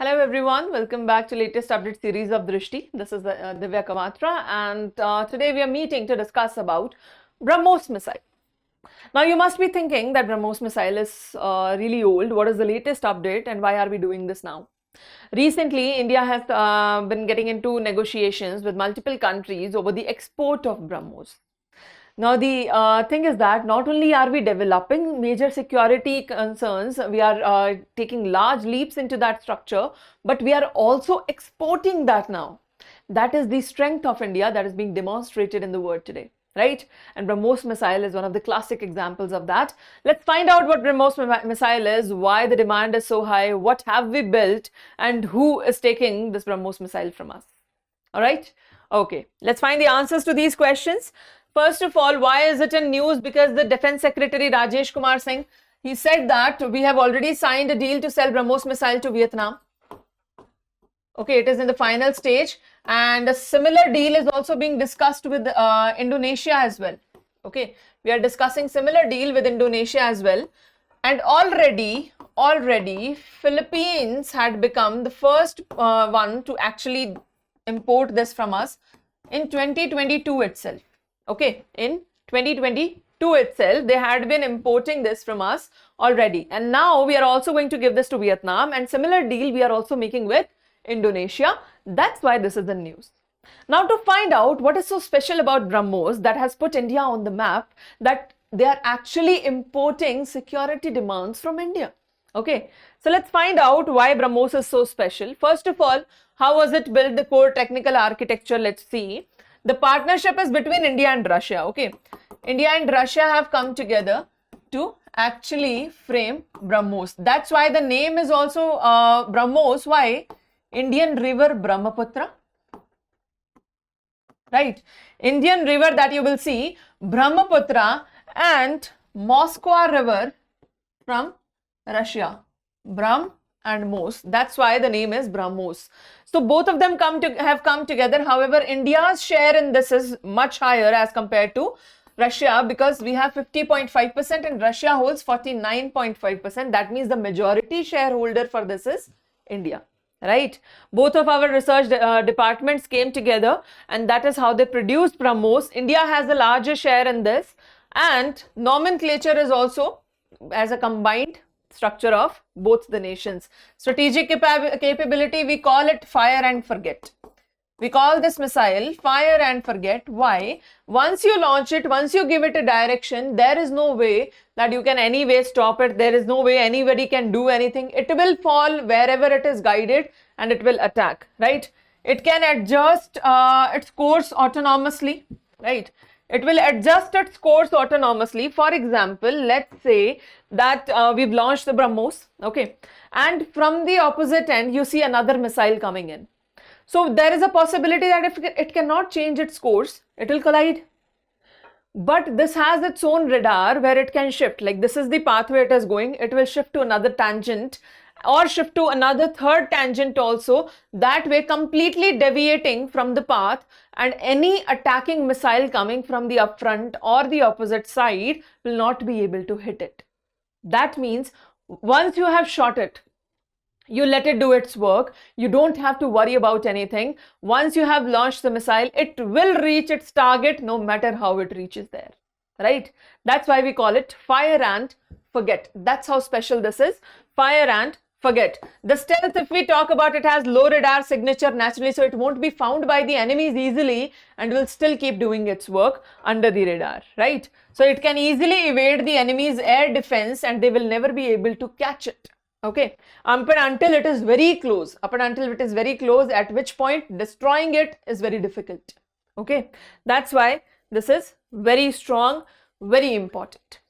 Hello everyone, welcome back to latest update series of Drishti. This is Divya Kamatra and today we are meeting to discuss about BrahMos missile. Now you must be thinking that BrahMos missile is really old. What is the latest update and why are we doing this now? Recently, India has been getting into negotiations with multiple countries over the export of BrahMos. Now, the thing is that not only are we developing major security concerns, we are taking large leaps into that structure, but we are also exporting that now. That is the strength of India that is being demonstrated in the world today, right? And BrahMos missile is one of the classic examples of that. Let's find out what BrahMos missile is, why the demand is so high, what have we built, and who is taking this BrahMos missile from us. All right? Okay, let's find the answers to these questions. First of all, why is it in news? Because the Defense Secretary Rajesh Kumar Singh, he said that we have already signed a deal to sell BrahMos missile to Vietnam. Okay, it is in the final stage and a similar deal is also being discussed with Indonesia as well. Okay, we are discussing similar deal with Indonesia as well. And already Philippines had become the first one to actually import this from us in 2022 itself. Okay, in 2022 itself, they had been importing this from us already. And now we are also going to give this to Vietnam, and similar deal we are also making with Indonesia. That's why this is the news. Now to find out what is so special about BrahMos that has put India on the map, that they are actually importing security demands from India. Okay, so let's find out why BrahMos is so special. First of all, how was it built, the core technical architecture? Let's see. The partnership is between India and Russia. Okay, India and Russia have come together to actually frame BrahMos. That's why the name is also BrahMos. Why? Indian river Brahmaputra. Right, Indian river that you will see, Brahmaputra, and Moscow river from Russia, Brahm and Mos. That's why the name is BrahMos. So both of them have come together. However, India's share in this is much higher as compared to Russia, because we have 50.5% and Russia holds 49.5%. That means the majority shareholder for this is India. Right, both of our research departments came together and that is how they produced BrahMos. India has the larger share in this, and nomenclature is also as a combined structure of both the nations. Strategic capability, we call it fire and forget. We call this missile fire and forget. Why? Once you launch it, once you give it a direction, there is no way that you can anyway stop it. There is no way anybody can do anything. It will fall wherever it is guided and it will attack, right? It can adjust its course autonomously, right? It will adjust its course autonomously. For example, let's say that we've launched the BrahMos, okay? And from the opposite end, you see another missile coming in. So there is a possibility that if it cannot change its course, it will collide. But this has its own radar where it can shift. Like this is the pathway it is going. It will shift to another tangent or shift to another third tangent also. That way completely deviating from the path, and any attacking missile coming from the upfront or the opposite side will not be able to hit it. That means once you have shot it, you let it do its work. You don't have to worry about anything. Once you have launched the missile, it will reach its target no matter how it reaches there, right? That's why we call it fire and forget. That's how special this is, fire and forget. The stealth, if we talk about, it has low radar signature naturally, so it won't be found by the enemies easily and will still keep doing its work under the radar, right? So it can easily evade the enemy's air defense and they will never be able to catch it. Okay, up until it is very close, at which point destroying it is very difficult. Okay, that's why this is very strong, very important.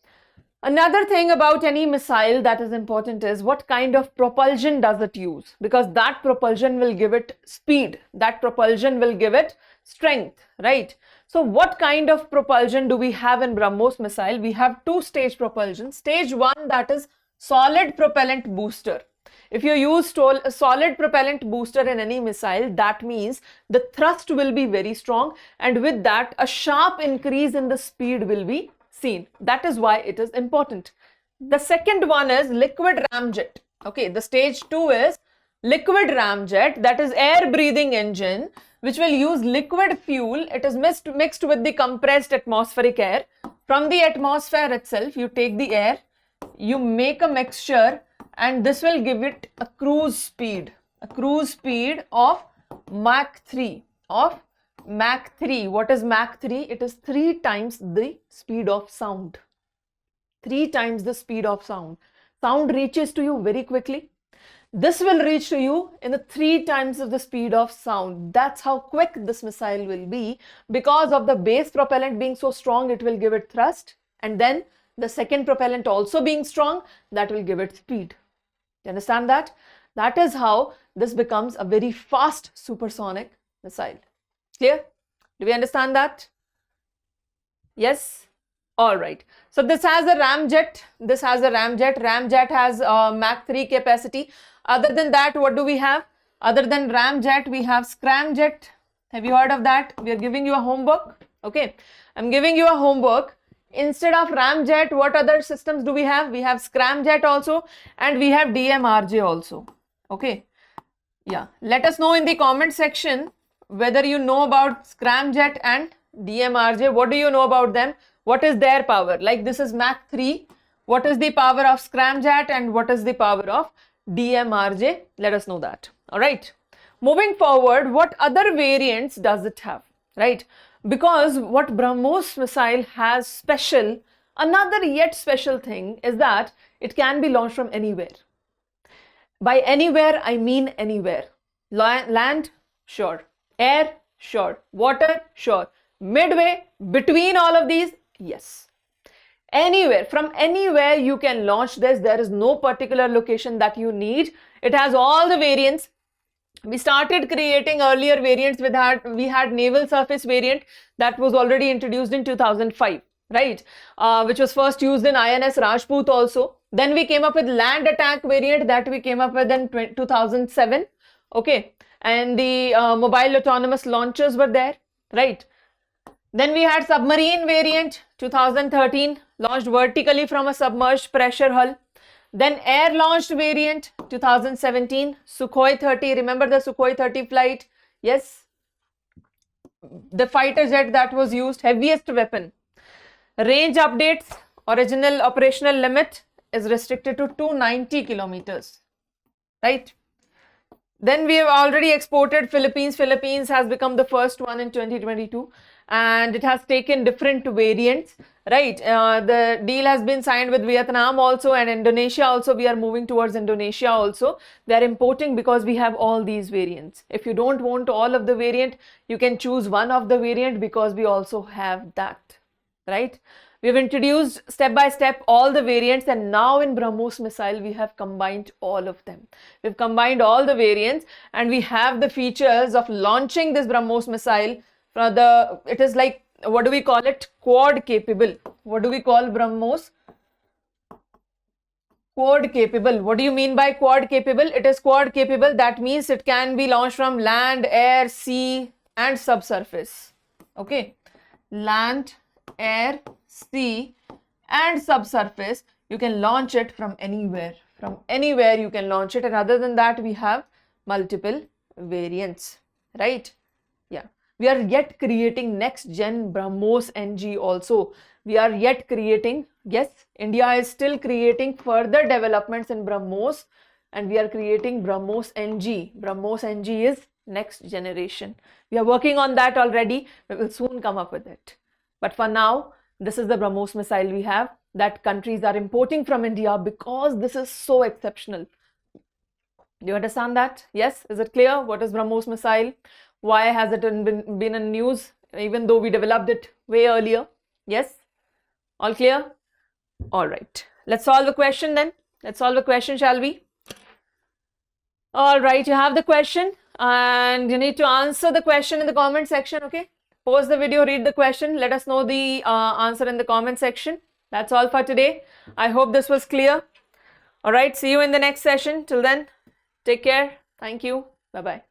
Another thing about any missile that is important is what kind of propulsion does it use, because that propulsion will give it speed, that propulsion will give it strength, right? So what kind of propulsion do we have in BrahMos missile? We have two-stage propulsion. Stage one, that is solid propellant booster. If you use a solid propellant booster in any missile, that means the thrust will be very strong, and with that a sharp increase in the speed will be seen. That is why it is important. The second one is liquid ramjet. Okay, the stage 2 is liquid ramjet, that is air breathing engine, which will use liquid fuel. It is mixed with the compressed atmospheric air. From the atmosphere itself, you take the air, you make a mixture, and this will give it a cruise speed of Mach 3. What is Mach 3? It is 3 times the speed of sound. 3 times the speed of sound. Sound reaches to you very quickly. This will reach to you in the 3 times of the speed of sound. That's how quick this missile will be. Because of the base propellant being so strong, it will give it thrust. And then the second propellant also being strong, that will give it speed. You understand that? That is how this becomes a very fast supersonic missile. Clear? Do we understand that? Yes? All right. So this has a ramjet. Ramjet has Mach 3 capacity. Other than that, what do we have? Other than ramjet, we have scramjet. Have you heard of that? We are giving you a homework. Okay. I'm giving you a homework. Instead of ramjet, what other systems do we have? We have scramjet also, and we have DMRJ also. Okay. Yeah. Let us know in the comment section whether you know about scramjet and DMRJ. What do you know about them? What is their power? Like this is Mach 3. What is the power of scramjet and what is the power of DMRJ? Let us know that. All right. Moving forward, what other variants does it have? Right? Because what BrahMos missile has special, another yet special thing is that it can be launched from anywhere. By anywhere, I mean anywhere. Land, sure. Air, sure. Water, sure. Midway, between all of these, yes. Anywhere, from anywhere you can launch this. There is no particular location that you need. It has all the variants. We started creating earlier variants with that. We had naval surface variant that was already introduced in 2005, right? Which was first used in INS Rajput also. Then we came up with land attack variant that we came up with in 2007. Okay. And the mobile autonomous launchers were there, right? Then we had submarine variant 2013, launched vertically from a submerged pressure hull. Then air launched variant 2017, Sukhoi 30. Remember the Sukhoi 30 flight? Yes. The fighter jet that was used, heaviest weapon. Range updates, original operational limit is restricted to 290 kilometers, right? Then we have already exported Philippines. Philippines has become the first one in 2022 and it has taken different variants, right? The deal has been signed with Vietnam also and Indonesia also. We are moving towards Indonesia also. They are importing because we have all these variants. If you don't want all of the variant, you can choose one of the variant because we also have that, right? We have introduced step by step all the variants and now in BrahMos missile we have combined all of them. We've combined all the variants and we have the features of launching this BrahMos missile. It is like, what do we call it? Quad capable. What do we call BrahMos? Quad capable. What do you mean by quad capable? It is quad capable. That means it can be launched from land, air, sea and subsurface. Okay. Land, air, sea and subsurface. You can launch it from anywhere. From anywhere you can launch it. And other than that, we have multiple variants, right? Yeah. We are yet creating next gen BrahMos NG also. We are yet creating, yes, India is still creating further developments in BrahMos and we are creating BrahMos NG. BrahMos NG is next generation. We are working on that already. We will soon come up with it. But for now, this is the BrahMos missile we have that countries are importing from India because this is so exceptional. Do you understand that? Yes? Is it clear? What is BrahMos missile? Why has it been in news even though we developed it way earlier? Yes? All clear? All right. Let's solve the question then. Let's solve the question, shall we? All right. You have the question and you need to answer the question in the comment section. Okay. Pause the video, read the question. Let us know the answer in the comment section. That's all for today. I hope this was clear. All right. See you in the next session. Till then, take care. Thank you. Bye-bye.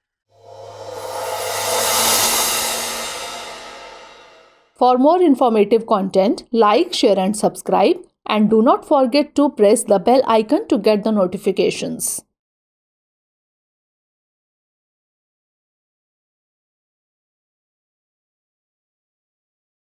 For more informative content, like, share and subscribe. And do not forget to press the bell icon to get the notifications.